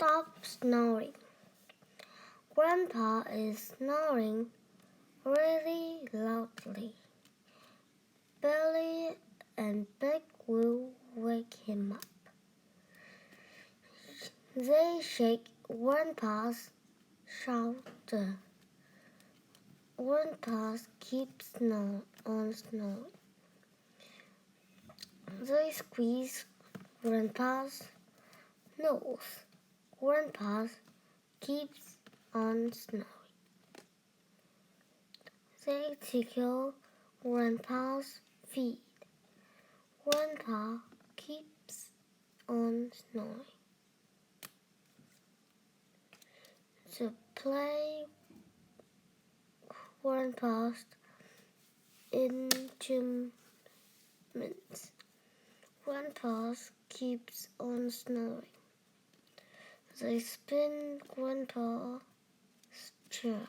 Stop snoring. Grandpa is snoring really loudly. Billy and Big will wake him up. They shake Grandpa's shoulder. Grandpa keeps on snoring. They squeeze Grandpa's nose. Grandpa keeps on snoring. They tickle Grandpa's feet. Grandpa keeps on snoring. They play Grandpa's instruments. Grandpa keeps on snoring. They spin Grandpa's chair.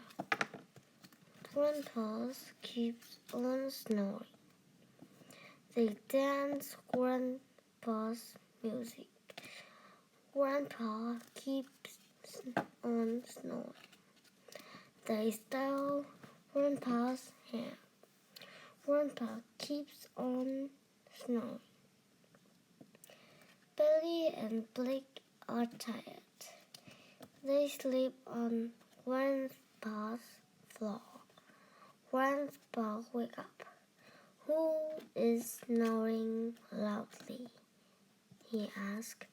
Grandpa keeps on snoring. They dance Grandpa's music. Grandpa keeps on snoring. They style Grandpa's hair. Grandpa keeps on snoring. Billy and Blake are tired. They sleep on Grandpa's floor. Grandpa wake up. Who is snoring loudly? He asked.